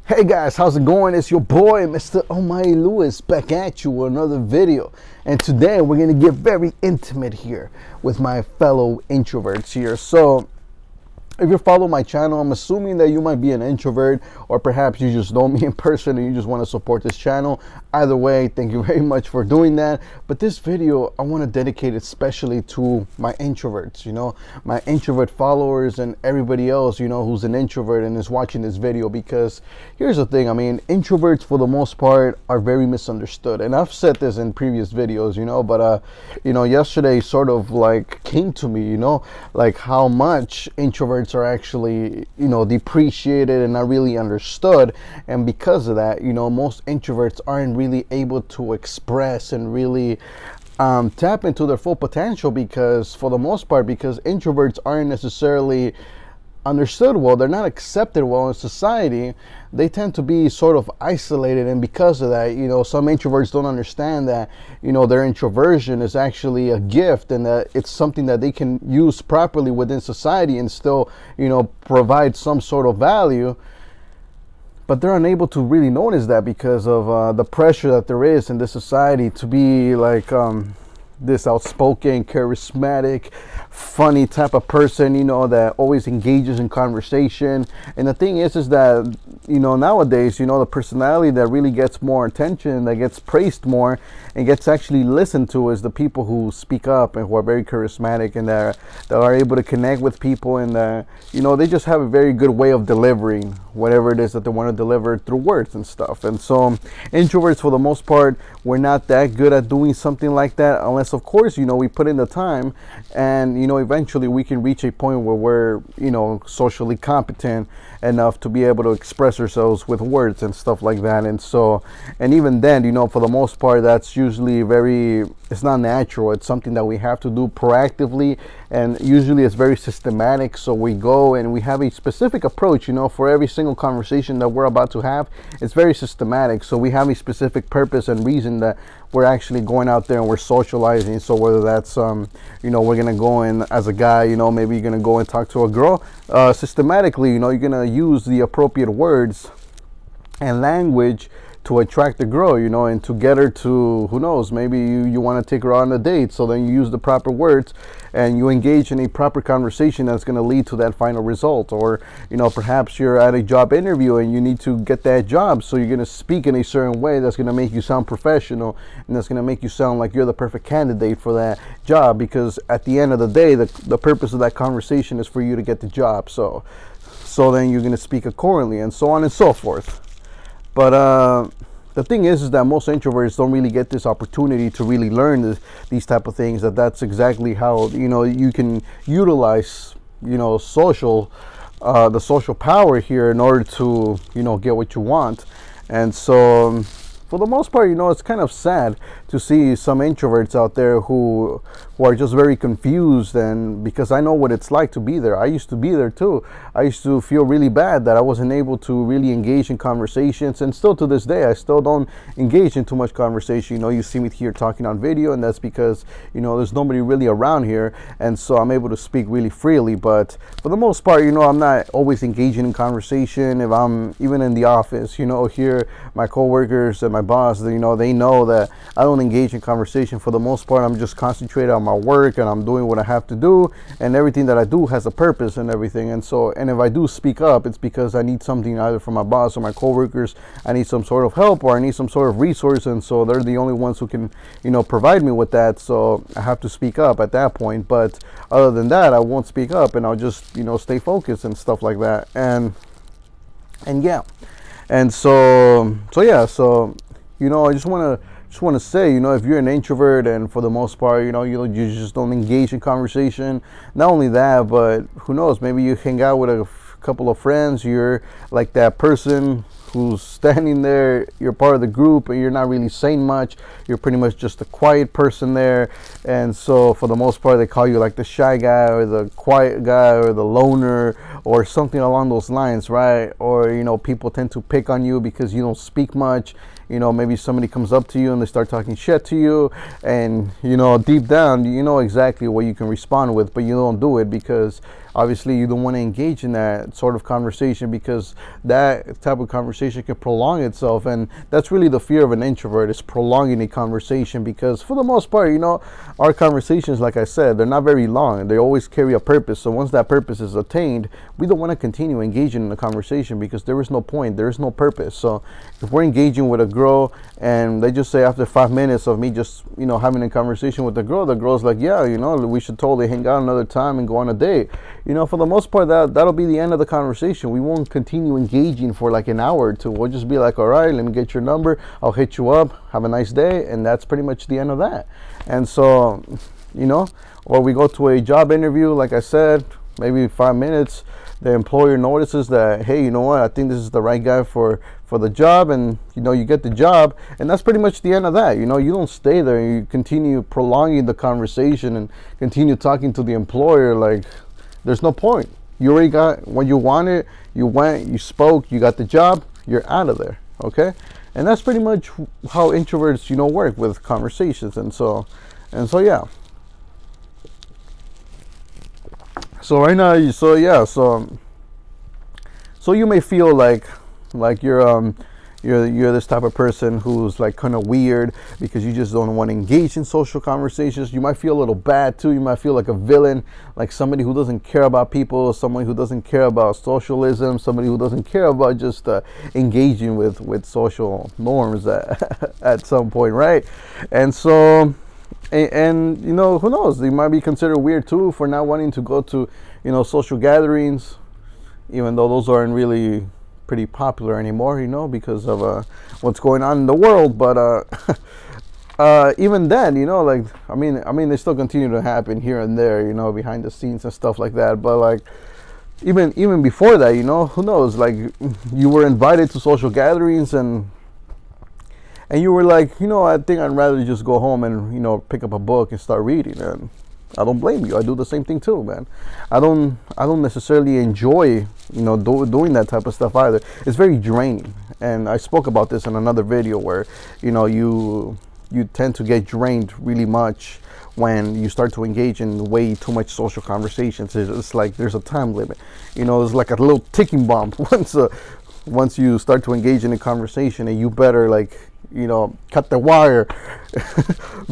Hey guys, how's it going? It's your boy, Mr. Almighty Lewis, back at you with another video. And today we're going to get very intimate here with my fellow introverts here. So, if you follow my channel, I'm assuming that you might be an introvert, or perhaps you just know me in person and you just want to support this channel. Either way, thank you very much for doing that. But this video, I want to dedicate it especially to my introverts, my introvert followers and everybody else, who's an introvert and is watching this video. Because here's the thing, introverts for the most part are very misunderstood. And I've said this in previous videos, but yesterday sort of like came to me, like how much introverts are actually depreciated and not really understood. And because of that, most introverts aren't really able to express and really tap into their full potential, because for the most part, because introverts aren't necessarily understood well, they're not accepted well in society, they tend to be sort of isolated. And because of that, some introverts don't understand that their introversion is actually a gift, and that it's something that they can use properly within society and still provide some sort of value. But they're unable to really notice that because of the pressure that there is in this society to be like this outspoken, charismatic, funny type of person, that always engages in conversation. And the thing is that, nowadays, the personality that really gets more attention, that gets praised more and gets actually listened to, is the people who speak up and who are very charismatic and that are able to connect with people, and they just have a very good way of delivering whatever it is that they want to deliver through words and stuff. And so introverts, for the most part, we're not that good at doing something like that, unless of course we put in the time, and eventually we can reach a point where we're socially competent enough to be able to express ourselves with words and stuff like that. And so, and even then, for the most part, that's usually it's not natural. It's something that we have to do proactively, and usually it's very systematic. So we go and we have a specific approach, for every single conversation that we're about to have. It's very systematic. So we have a specific purpose and reason that we're actually going out there and we're socializing. So whether that's we're gonna go in as a guy, maybe you're gonna go and talk to a girl, systematically, you're gonna use the appropriate words and language to attract the girl, and to get her to, who knows, maybe you want to take her on a date. So then you use the proper words and you engage in a proper conversation that's going to lead to that final result. Or perhaps you're at a job interview and you need to get that job, so you're going to speak in a certain way that's going to make you sound professional, and that's going to make you sound like you're the perfect candidate for that job, because at the end of the day, the purpose of that conversation is for you to get the job. So then you're going to speak accordingly, and so on and so forth. But the thing is that most introverts don't really get this opportunity to really learn these type of things. That's exactly how you can utilize the social power here in order to get what you want. And so for the most part, it's kind of sad to see some introverts out there who are just very confused. And because I know what it's like to be there. I used to be there too. I used to feel really bad that I wasn't able to really engage in conversations, and still to this day I still don't engage in too much conversation. You see me here talking on video, and that's because there's nobody really around here, and so I'm able to speak really freely. But for the most part, I'm not always engaging in conversation. If I'm even in the office, here my coworkers and my boss, they know that I don't engage in conversation. For the most part, I'm just concentrated on my work, and I'm doing what I have to do, and everything that I do has a purpose and everything. And so, and if I do speak up, it's because I need something either from my boss or my coworkers. I need some sort of help, or I need some sort of resource, and so they're the only ones who can provide me with that. So I have to speak up at that point. But other than that, I won't speak up, and I'll just stay focused and stuff like that. And yeah, and so yeah, so I just want to say, if you're an introvert and for the most part, you just don't engage in conversation. Not only that, but who knows, maybe you hang out with a couple of friends. You're like that person who's standing there, you're part of the group, and you're not really saying much. You're pretty much just a quiet person there. And so for the most part, they call you like the shy guy, or the quiet guy, or the loner, or something along those lines, right? Or people tend to pick on you because you don't speak much. Maybe somebody comes up to you and they start talking shit to you, and deep down you know exactly what you can respond with, but you don't do it because obviously you don't want to engage in that sort of conversation, because that type of conversation can prolong itself. And that's really the fear of an introvert, is prolonging a conversation, because for the most part, our conversations, like I said, they're not very long. They always carry a purpose. So once that purpose is attained, we don't want to continue engaging in the conversation, because there is no point, there is no purpose. So if we're engaging with a girl and they just say after 5 minutes of me just having a conversation with the girl's like, yeah, we should totally hang out another time and go on a date, for the most part, that'll be the end of the conversation. We won't continue engaging for like an hour or two. We'll just be like, all right, let me get your number, I'll hit you up, have a nice day, and that's pretty much the end of that. And so or we go to a job interview, like I said, maybe 5 minutes, the employer notices that, hey, you know what, I think this is the right guy for the job, and you get the job, and that's pretty much the end of that. You don't stay there, you continue prolonging the conversation and continue talking to the employer. Like, there's no point. You already got what you wanted, you went, you spoke, you got the job, you're out of there. Okay? And that's pretty much how introverts work with conversations. And so yeah. So right now, so you may feel like you're this type of person who's like kind of weird, because you just don't want to engage in social conversations. You might feel a little bad too. You might feel like a villain, like somebody who doesn't care about people, somebody who doesn't care about socialism, somebody who doesn't care about just engaging with social norms at some point, right? And so. And who knows? They might be considered weird too for not wanting to go to, social gatherings, even though those aren't really pretty popular anymore, because of what's going on in the world. But even then, they still continue to happen here and there, behind the scenes and stuff like that. But like, even before that, who knows? Like, you were invited to social gatherings and you were like, I think I'd rather just go home and, pick up a book and start reading. And I don't blame you. I do the same thing too, man. I don't necessarily enjoy, doing that type of stuff either. It's very draining. And I spoke about this in another video where, you tend to get drained really much when you start to engage in way too much social conversations. It's like there's a time limit. It's like a little ticking bomb. Once you start to engage in a conversation, and you better cut the wire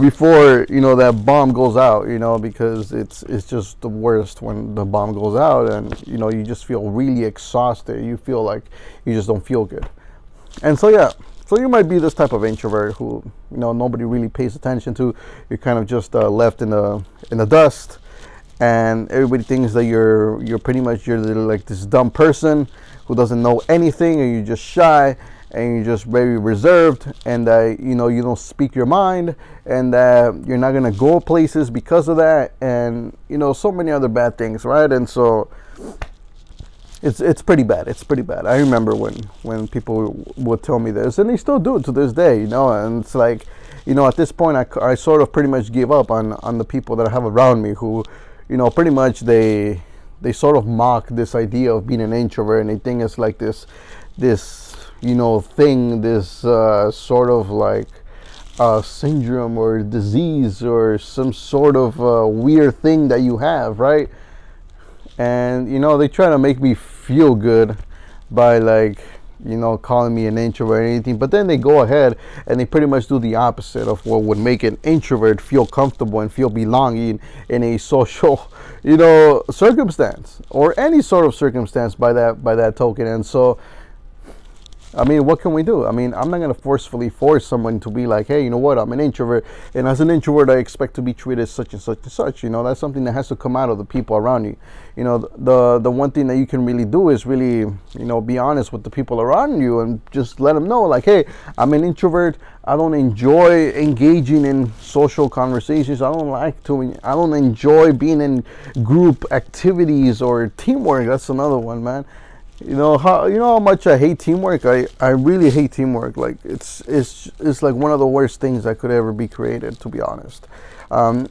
before that bomb goes out, because it's just the worst when the bomb goes out, and you just feel really exhausted. You feel like you just don't feel good. And so yeah, so you might be this type of introvert who nobody really pays attention to. You're kind of just left in the dust, and everybody thinks that you're like this dumb person who doesn't know anything, and you're just shy, and you're just very reserved, and you don't speak your mind, and you're not gonna go places because of that, and so many other bad things, right? And so it's pretty bad. It's pretty bad. I remember when people would tell me this, and they still do it to this day, and it's like, at this point I sort of pretty much gave up on the people that I have around me who, pretty much they sort of mock this idea of being an introvert, and they think it's like this thing, this sort of like syndrome or disease or some sort of weird thing that you have, right? And they try to make me feel good by like calling me an introvert or anything, but then they go ahead and they pretty much do the opposite of what would make an introvert feel comfortable and feel belonging in a social circumstance, or any sort of circumstance by that token. And so what can we do? I'm not going to forcefully force someone to be like, hey, you know what, I'm an introvert, and as an introvert, I expect to be treated such and such and such. That's something that has to come out of the people around you. The one thing that you can really do is really, be honest with the people around you and just let them know, like, hey, I'm an introvert. I don't enjoy engaging in social conversations. I don't enjoy being in group activities or teamwork. That's another one, man. How much I hate teamwork. I really hate teamwork. Like it's like one of the worst things that could ever be created, to be honest. I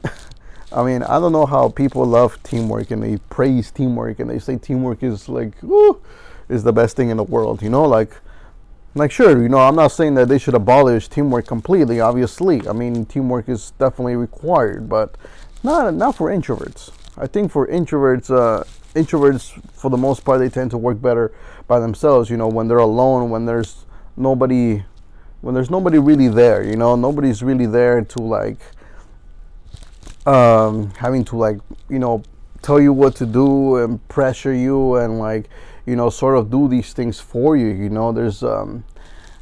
don't know how people love teamwork and they praise teamwork and they say teamwork is like, is the best thing in the world. Like sure, I'm not saying that they should abolish teamwork completely. Obviously, teamwork is definitely required, but not for introverts. I think for introverts, introverts, for the most part, they tend to work better by themselves. You know, when they're alone, nobody when there's nobody really there. You know, nobody's really there to like having to like, you know, tell you what to do and pressure you and like, you know, sort of do these things for you. You know, there's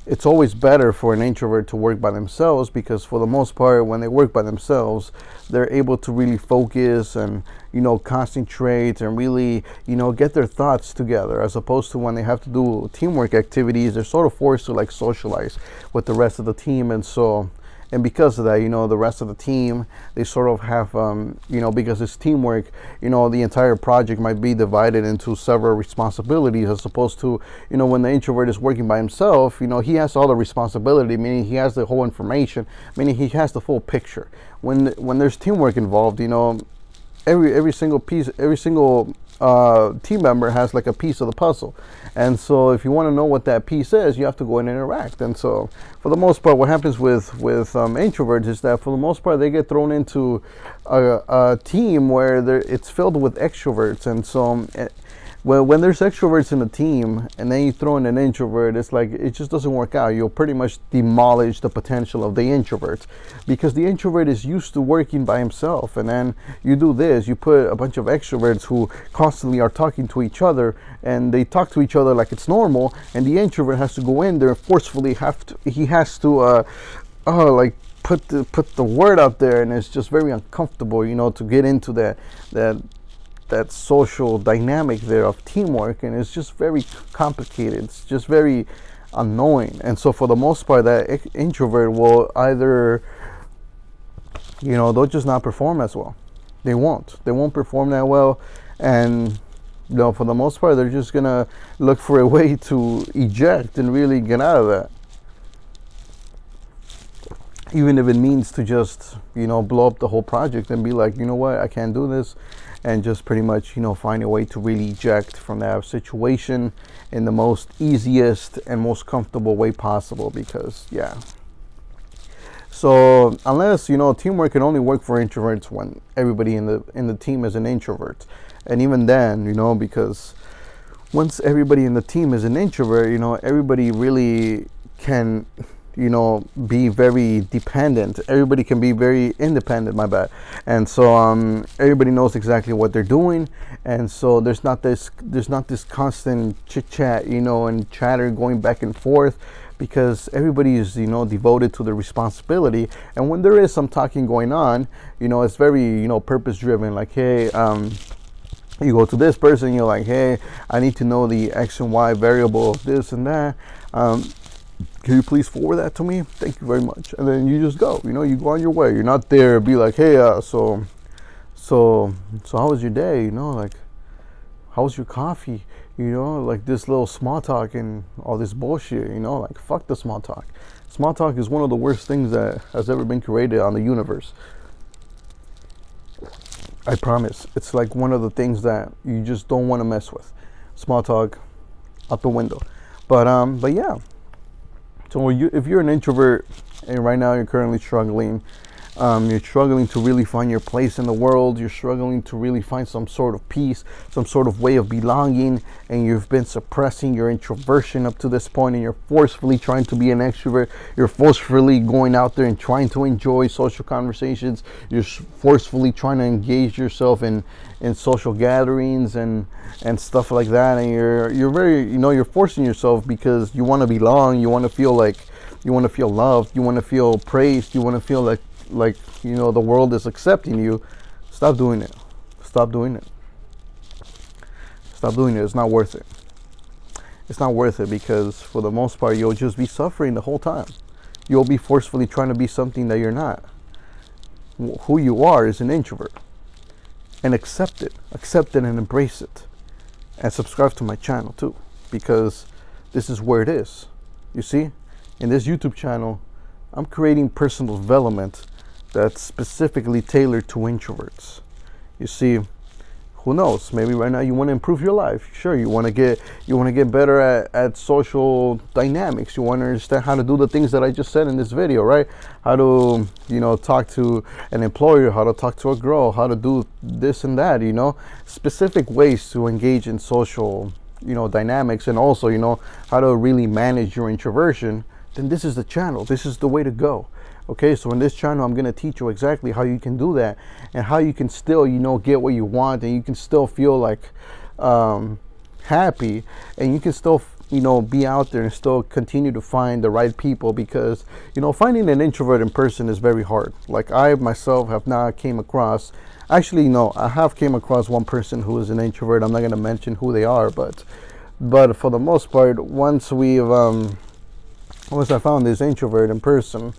it's always better for an introvert to work by themselves, because for the most part, when they work by themselves, they're able to really focus and, you know, concentrate and really, you know, get their thoughts together, as opposed to when they have to do teamwork activities, they're sort of forced to like socialize with the rest of the team. And because of that, you know, the rest of the team, they sort of have, you know, because it's teamwork, you know, the entire project might be divided into several responsibilities, as opposed to, you know, when the introvert is working by himself, you know, he has all the responsibility, meaning he has the whole information, meaning he has the full picture. When there's teamwork involved, you know, every single piece, every single team member has like a piece of the puzzle. And so if you want to know what that piece is, you have to go and interact. And so for the most part, what happens with introverts is that for the most part, they get thrown into a team where it's filled with extroverts. And so when there's extroverts in a team and then you throw in an introvert, it's like it just doesn't work out. You'll pretty much demolish the potential of the introvert, because the introvert is used to working by himself. And then you do this, you put a bunch of extroverts who constantly are talking to each other, and they talk to each other like it's normal, and the introvert has to go in there and forcefully like put the word out there, and it's just very uncomfortable, you know, to get into that social dynamic there of teamwork, and it's just very complicated. It's just very annoying. And so for the most part, that introvert will either, you know, they'll just not perform as well. They won't perform that well, and you know, for the most part, they're just gonna look for a way to eject and really get out of that, even if it means to just, you know, blow up the whole project and be like, you know what, I can't do this, and just pretty much, you know, find a way to really eject from that situation in the most easiest and most comfortable way possible. Because yeah, so unless, you know, teamwork can only work for introverts when everybody in the team is an introvert. And even then, you know, because once everybody in the team is an introvert, you know, everybody really can, you know, be very dependent. Everybody can be very independent, my bad. And so everybody knows exactly what they're doing, and so there's not this constant chit chat, you know, and chatter going back and forth, because everybody is, you know, devoted to their responsibility. And when there is some talking going on, you know, it's very, you know, purpose driven. Like, hey, you go to this person, you're like, hey, I need to know the X and Y variable of this and that. Can you please forward that to me? Thank you very much. And then you just go, you know, you go on your way. You're not there be like, hey, so how was your day? You know, like, how was your coffee? You know, like this little small talk and all this bullshit, you know, like fuck the small talk. Small talk is one of the worst things that has ever been created on the universe. I promise. It's like one of the things that you just don't want to mess with. Small talk, out the window. But yeah. So if you're an introvert and right now you're currently struggling, you're struggling to really find your place in the world, you're struggling to really find some sort of peace, some sort of way of belonging, and you've been suppressing your introversion up to this point, and you're forcefully trying to be an extrovert, you're forcefully going out there and trying to enjoy social conversations, you're forcefully trying to engage yourself in social gatherings and stuff like that, and you're very, you know, you're forcing yourself because you want to belong, you want to feel like, you want to feel loved, you want to feel praised, you want to feel like, you know, the world is accepting you. Stop doing it. Stop doing it. Stop doing it. It's not worth it. It's not worth it, because for the most part, you'll just be suffering the whole time. You'll be forcefully trying to be something that you're not. Who you are is an introvert. And accept it and embrace it. And subscribe to my channel too, because this is where it is. You see, in this YouTube channel, I'm creating personal development that's specifically tailored to introverts. You see, who knows, maybe right now you want to improve your life. Sure, you want to get better at social dynamics. You want to understand how to do the things that I just said in this video, right? How to, talk to an employer, how to talk to a girl, how to do this and that, specific ways to engage in social, dynamics, and also, how to really manage your introversion. Then this is the channel. This is the way to go. Okay, so in this channel, I'm going to teach you exactly how you can do that and how you can still, get what you want, and you can still feel like happy, and you can still, be out there and still continue to find the right people, because, finding an introvert in person is very hard. Like, I myself have not came across, actually, no, I have came across one person who is an introvert. I'm not going to mention who they are, but for the most part, once I found this introvert in person,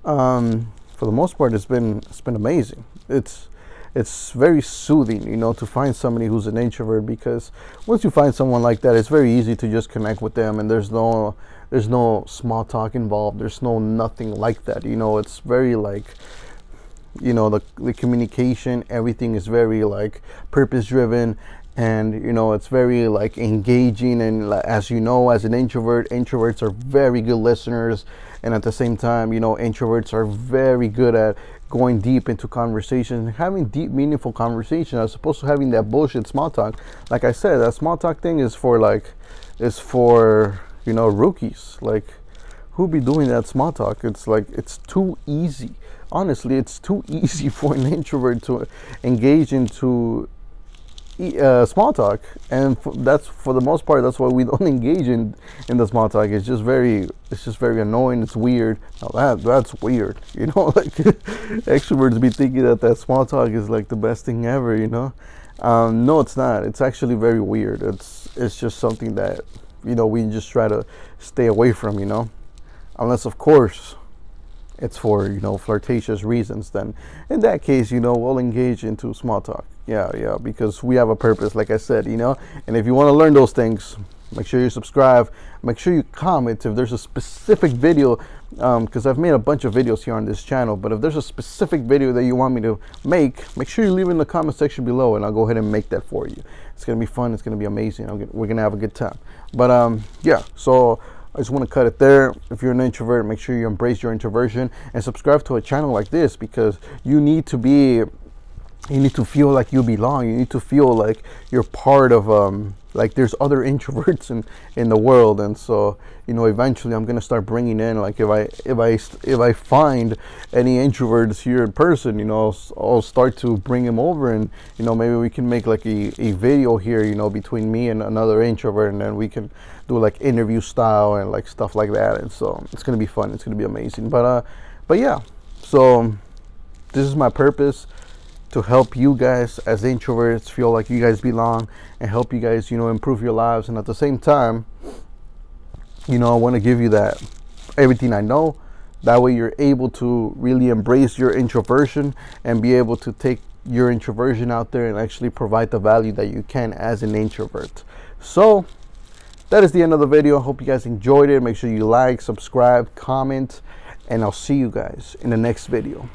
for the most part, it's been amazing. It's very soothing, to find somebody who's an introvert, because once you find someone like that, it's very easy to just connect with them, and there's no small talk involved. There's nothing like that. It's very like, the communication, everything is very like purpose driven, and it's very like engaging. And as as an introvert, introverts are very good listeners, and at the same time, introverts are very good at going deep into conversations and having deep, meaningful conversations, as opposed to having that bullshit small talk. Like I said, that small talk thing is for rookies. Like, who be doing that small talk? It's like, it's too easy. Honestly, it's too easy for an introvert to engage into small talk, and that's for the most part, that's why we don't engage in the small talk. It's just very annoying. It's weird. Now that's weird. Like, extroverts be thinking that small talk is like the best thing ever. No, it's not. It's actually very weird. It's just something that we just try to stay away from. Unless, of course, it's for flirtatious reasons. Then in that case, we'll engage into small talk. Yeah, because we have a purpose, like I said, and if you want to learn those things, make sure you subscribe, make sure you comment if there's a specific video, because I've made a bunch of videos here on this channel, but if there's a specific video that you want me to make sure you leave it in the comment section below, and I'll go ahead and make that for you. It's gonna be fun. It's gonna be amazing. We're gonna have a good time. But yeah, so I just want to cut it there. If you're an introvert, make sure you embrace your introversion and subscribe to a channel like this, because you need to feel like you belong. You need to feel like you're part of like there's other introverts in the world. And so eventually I'm gonna start bringing in, like, if I find any introverts here in person, I'll start to bring them over, and maybe we can make like a video here, between me and another introvert, and then we can do like interview style and like stuff like that. And so it's gonna be fun. It's gonna be amazing. But yeah, so this is my purpose, to help you guys as introverts feel like you guys belong, and help you guys, improve your lives. And at the same time, I want to give you that everything I know. That way you're able to really embrace your introversion and be able to take your introversion out there and actually provide the value that you can as an introvert. So that is the end of the video. I hope you guys enjoyed it. Make sure you like, subscribe, comment, and I'll see you guys in the next video.